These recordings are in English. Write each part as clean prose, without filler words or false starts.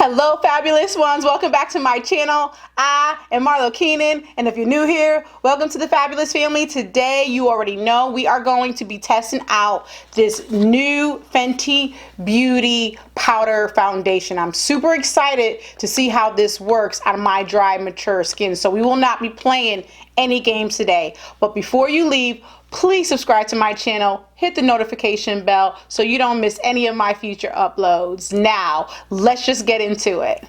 Hello fabulous ones, welcome back to my channel. I am Marlo Keenan, and if you're new here, welcome to the fabulous family. Today, you already know, we are going to be testing out this new Fenty Beauty powder foundation. I'm super excited to see how this works on my dry, mature skin. So we will not be playing any games today, but before you leave, please subscribe to my channel, hit the notification bell so you don't miss any of my future uploads. Now, let's just get into it.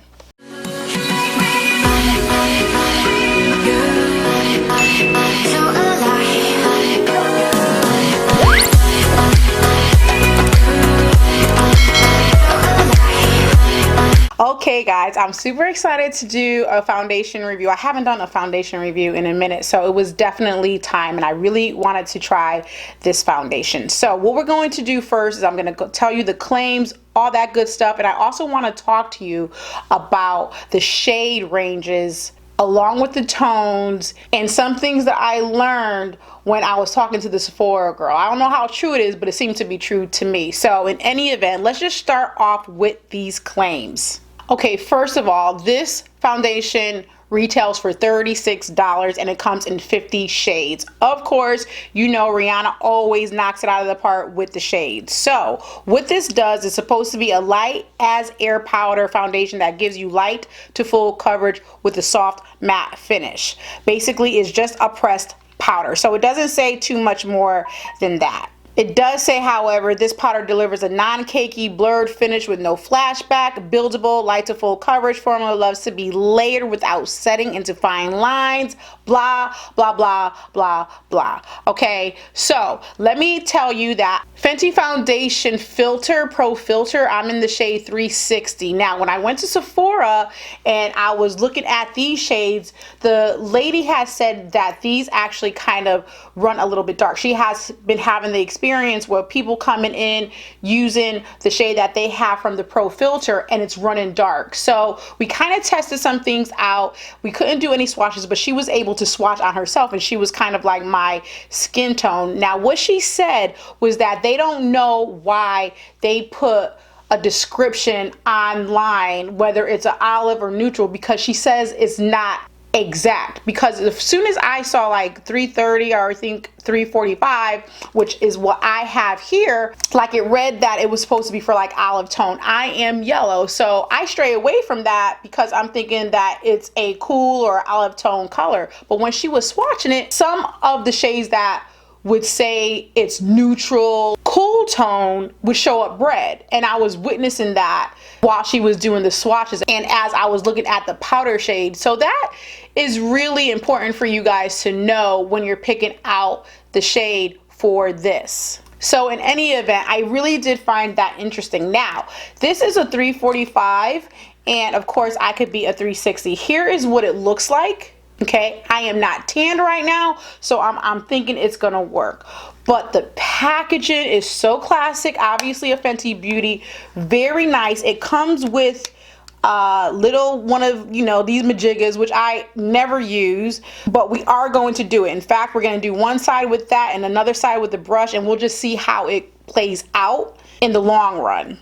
Okay guys, I'm super excited to do a foundation review. I haven't done a foundation review in a minute, so it was definitely time, and I really wanted to try this foundation. So what we're going to do first is I'm going to tell you the claims, all that good stuff, and I also want to talk to you about the shade ranges along with the tones and some things that I learned when I was talking to the Sephora girl. I don't know how true it is, but it seemed to be true to me. So in any event, let's just start off with these claims. Okay, first of all, this foundation retails for $36 and it comes in 50 shades. Of course, you know Rihanna always knocks it out of the park with the shades. So what this does is supposed to be a light as air powder foundation that gives you light to full coverage with a soft matte finish. Basically, it's just a pressed powder. So it doesn't say too much more than that. It does say, however, this powder delivers a non-cakey, blurred finish with no flashback, buildable, light to full coverage. Formula loves to be layered without setting into fine lines, blah, blah, blah, blah, blah. Okay, so let me tell you that Fenty Foundation Filt'r Pro Filter, I'm in the shade 360. Now, when I went to Sephora and I was looking at these shades, the lady had said that these actually kind of run a little bit dark. She has been having the experience where people coming in using the shade that they have from the Pro Filter and it's running dark. So we kind of tested some things out. We couldn't do any swatches, but she was able to swatch on herself and she was kind of like my skin tone. Now what she said was that they don't know why they put a description online, whether it's an olive or neutral, because she says it's not exact. Because as soon as I saw like 330 or I think 345, which is what I have here, like it read that it was supposed to be for like olive tone. I am yellow, so I stray away from that because I'm thinking that it's a cool or olive tone color. But when she was swatching it, some of the shades that would say it's neutral, cool tone would show up red, and I was witnessing that while she was doing the swatches and as I was looking at the powder shade. So that is really important for you guys to know when you're picking out the shade for this. So in any event, I really did find that interesting. Now, this is a 345, and of course I could be a 360. Here is what it looks like. Okay, I am not tanned right now, so I'm thinking it's gonna work. But the packaging is so classic, obviously a Fenty Beauty, very nice. It comes with little one of, you know, these majiggas, which I never use, but we are going to do it. In fact, we're going to do one side with that and another side with the brush, and we'll just see how it plays out in the long run.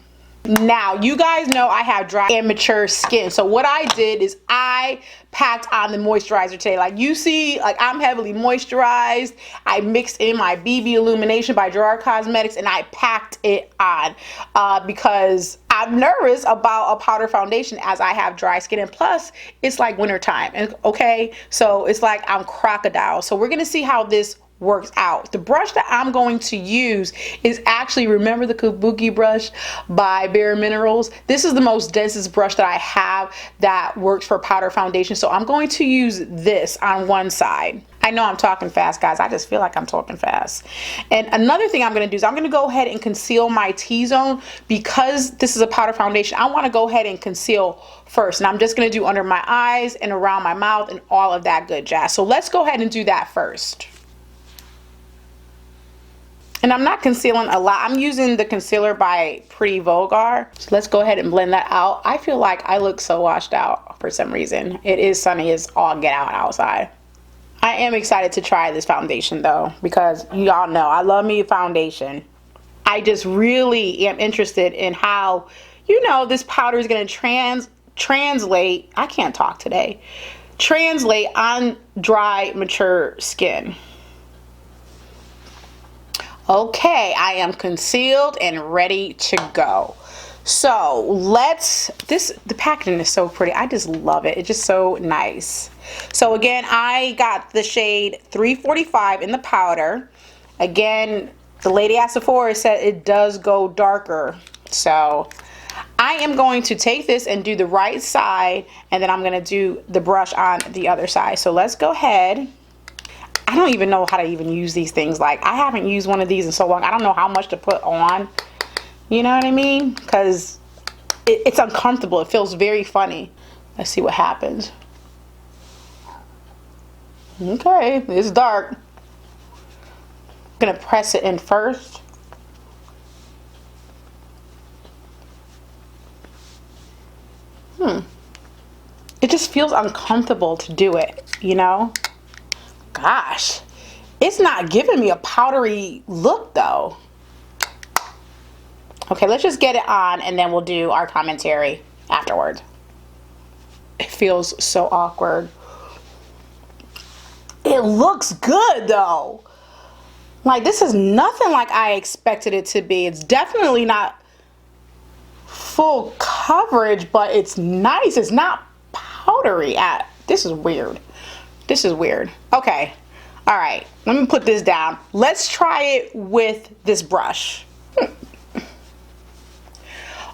Now, you guys know I have dry and mature skin, so what I did is I packed on the moisturizer today. Like you see, like I'm heavily moisturized. I mixed in my BB Illumination by Gerard Cosmetics and I packed it on because I'm nervous about a powder foundation as I have dry skin, and plus it's like winter time, and okay, so it's like I'm crocodile. So we're gonna see how this works out. The brush that I'm going to use is actually, remember the Kabuki brush by Bare Minerals? This is the most densest brush that I have that works for powder foundation, so I'm going to use this on one side. I know I'm talking fast, guys. I just feel like I'm talking fast. And another thing I'm going to do is I'm going to go ahead and conceal my T-zone. Because this is a powder foundation, I want to go ahead and conceal first, and I'm just going to do under my eyes and around my mouth and all of that good jazz. So let's go ahead and do that first. And I'm not concealing a lot. I'm using the concealer by Pretty Vulgar. So let's go ahead and blend that out. I feel like I look so washed out for some reason. It is sunny as all get out outside. I am excited to try this foundation though, because y'all know I love me a foundation. I just really am interested in how, you know, this powder is going to translate, I can't talk today, translate on dry, mature skin. Okay, I am concealed and ready to go. So the packaging is so pretty. I just love it. It's just so nice. So again, I got the shade 345 in the powder. Again, the lady at Sephora said it does go darker. So I am going to take this and do the right side, and then I'm going to do the brush on the other side. So let's go ahead. I don't even know how to even use these things. Like, I haven't used one of these in so long. I don't know how much to put on. You know what I mean? Because it's uncomfortable. It feels very funny. Let's see what happens. Okay, it's dark. I'm gonna press it in first. It just feels uncomfortable to do it, you know? Gosh, it's not giving me a powdery look though. Okay, let's just get it on and then we'll do our commentary afterwards. It feels so awkward. It looks good though. Like, this is nothing like I expected it to be. It's definitely not full coverage, but it's nice. It's not powdery. This is weird. This is weird. Okay. All right. Let me put this down. Let's try it with this brush.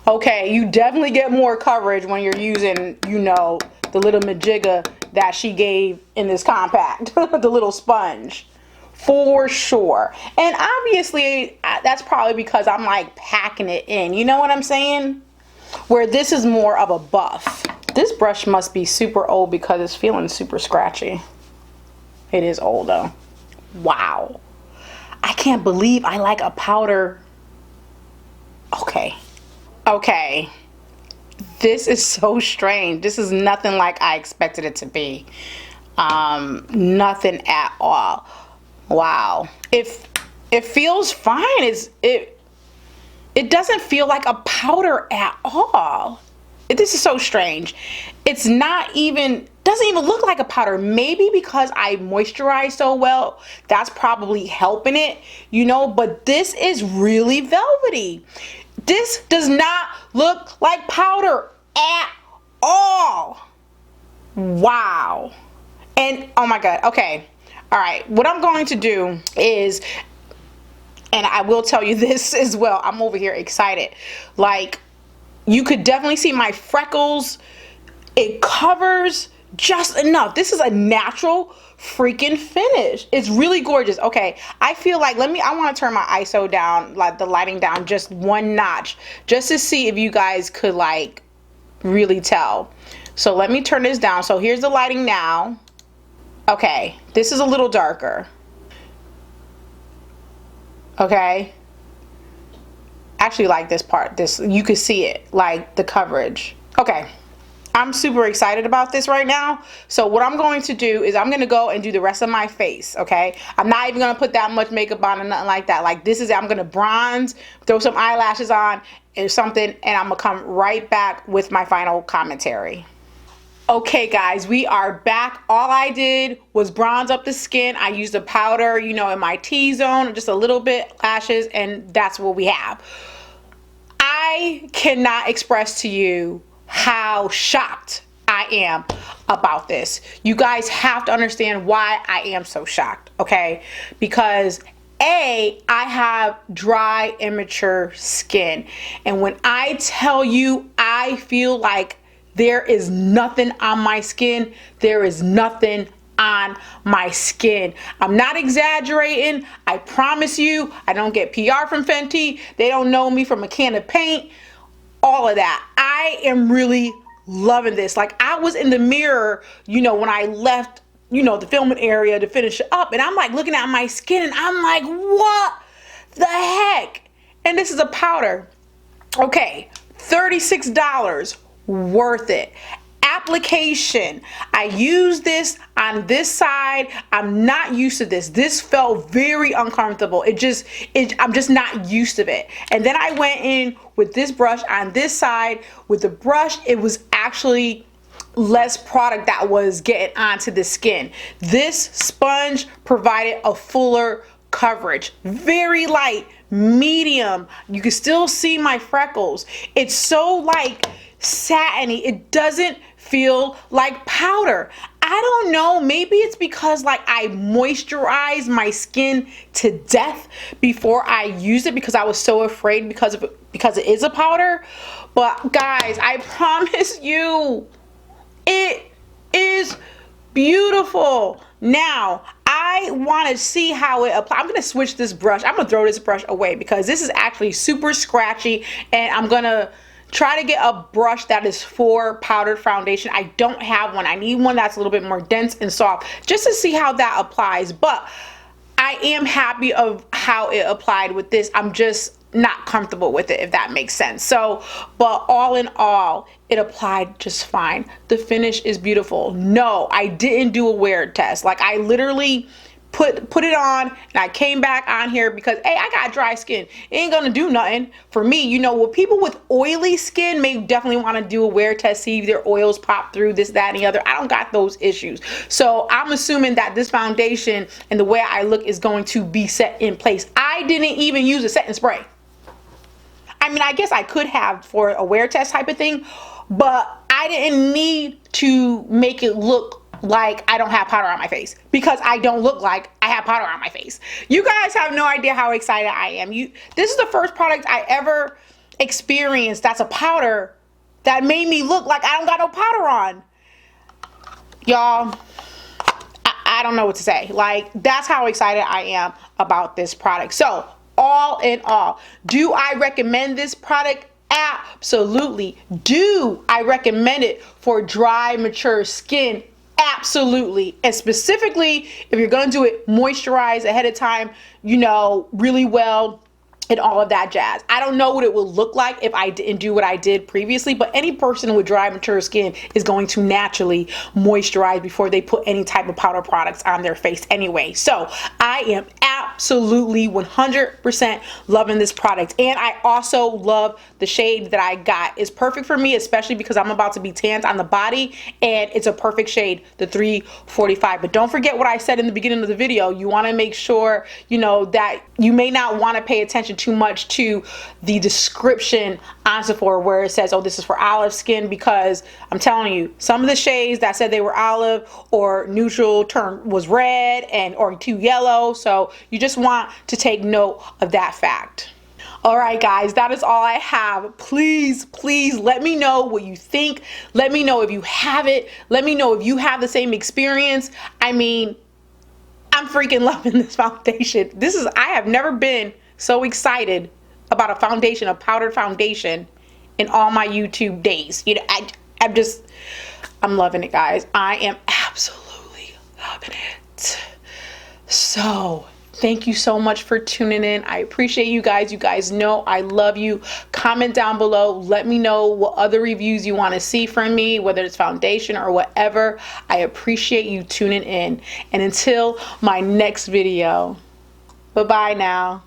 Okay, you definitely get more coverage when you're using, you know, the little majigga that she gave in this compact, the little sponge, for sure. And obviously, that's probably because I'm like packing it in, you know what I'm saying? Where this is more of a buff. This brush must be super old because it's feeling super scratchy. It is old though. Wow. I can't believe I like a powder. Okay. Okay, this is so strange. This is nothing like I expected it to be. Nothing at all. Wow. If it feels fine, it doesn't feel like a powder at all. This is so strange. It's not even, doesn't even look like a powder. Maybe because I moisturize so well, that's probably helping it, you know, but this is really velvety. This does not look like powder at all. Wow. And oh my God. Okay. All right. What I'm going to do is, and I will tell you this as well, I'm over here excited. Like, you could definitely see my freckles. It covers just enough. This is a natural freaking finish. It's really gorgeous. Okay, I feel like, I want to turn my ISO down, like the lighting down just one notch, just to see if you guys could like really tell. So let me turn this down. So here's the lighting now. Okay, this is a little darker. Okay, actually like this part. This, you could see it, like the coverage. Okay, I'm super excited about this right now. So what I'm going to do is I'm going to go and do the rest of my face, okay? I'm not even going to put that much makeup on or nothing like that. Like, this is, I'm going to bronze, throw some eyelashes on or something, and I'm going to come right back with my final commentary. Okay guys, we are back. All I did was bronze up the skin. I used a powder, you know, in my T-zone, just a little bit, lashes, and that's what we have. I cannot express to you how shocked I am about this. You guys have to understand why I am so shocked, okay? Because I have dry, immature skin. And when I tell you I feel like there is nothing on my skin, there is nothing on my skin. I'm not exaggerating. I promise you, I don't get PR from Fenty. They don't know me from a can of paint. All of that. I am really loving this. Like, I was in the mirror, you know, when I left, you know, the filming area to finish it up, and I'm like looking at my skin and I'm like, what the heck? And this is a powder. Okay, $36, worth it. application. I use this on this side. I'm not used to this. This felt very uncomfortable. I'm just not used to it. And then I went in with this brush on this side. With the brush, it was actually less product that was getting onto the skin. This sponge provided a fuller coverage. Very light, medium. You can still see my freckles. It's so like satiny. It doesn't feel like powder. I don't know, maybe it's because like I moisturized my skin to death before I used it, because I was so afraid because it is a powder. But guys, I promise you, it is beautiful. Now, I want to see how it applies. I'm going to switch this brush. I'm going to throw this brush away because this is actually super scratchy, and I'm going to try to get a brush that is for powdered foundation. I don't have one. I need one that's a little bit more dense and soft just to see how that applies. But I am happy of how it applied with this. I'm just not comfortable with it, if that makes sense. So, but all in all, it applied just fine. The finish is beautiful. No, I didn't do a wear test. Like, I literally put it on and I came back on here because, hey, I got dry skin. It ain't gonna do nothing for me. You know, well, people with oily skin may definitely want to do a wear test, see if their oils pop through, this, that, and the other. I don't got those issues. So I'm assuming that this foundation and the way I look is going to be set in place. I didn't even use a setting spray. I mean, I guess I could have for a wear test type of thing, but I didn't need to make it look like I don't have powder on my face, because I don't look like I have powder on my face. You guys have no idea how excited I am. This is the first product I ever experienced that's a powder that made me look like I don't got no powder on. Y'all, I don't know what to say. Like, that's how excited I am about this product. So, all in all, do I recommend this product? Absolutely. Do I recommend it for dry, mature skin? Absolutely. And specifically, if you're going to do it, moisturize ahead of time, you know, really well, and all of that jazz. I don't know what it will look like if I didn't do what I did previously, but any person with dry, mature skin is going to naturally moisturize before they put any type of powder products on their face anyway. So I am absolutely 100% loving this product. And I also love the shade that I got. It's perfect for me, especially because I'm about to be tanned on the body, and it's a perfect shade, the 345. But don't forget what I said in the beginning of the video. You want to make sure, you know, that you may not want to pay attention too much to the description on Sephora where it says, oh, this is for olive skin, because I'm telling you, some of the shades that said they were olive or neutral was red or too yellow. So you just want to take note of that fact. All right, guys, that is all I have. Please, please let me know what you think. Let me know if you have it. Let me know if you have the same experience. I mean, I'm freaking loving this foundation. I have never been so excited about a foundation, a powdered foundation, in all my YouTube days. You know, I'm loving it, guys. I am absolutely loving it. So thank you so much for tuning in. I appreciate you guys. You guys know I love you. Comment down below. Let me know what other reviews you want to see from me, whether it's foundation or whatever. I appreciate you tuning in. And until my next video, bye-bye now.